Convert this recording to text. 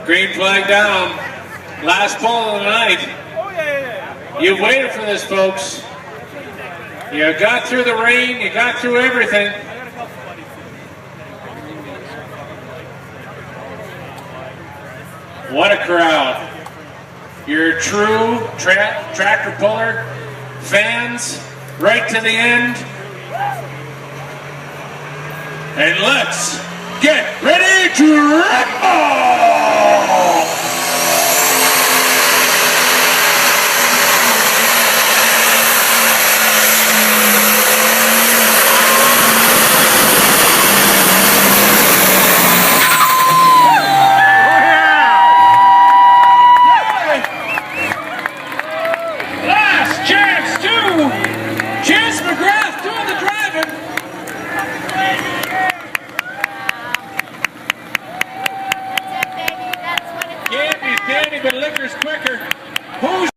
Green flag down. Last ball of the night. You waited for this, folks. You got through the rain. You got through everything. What a crowd. Your true tractor puller fans right to the end. And let's get ready to rumble! Candy, but liquor's quicker. Who's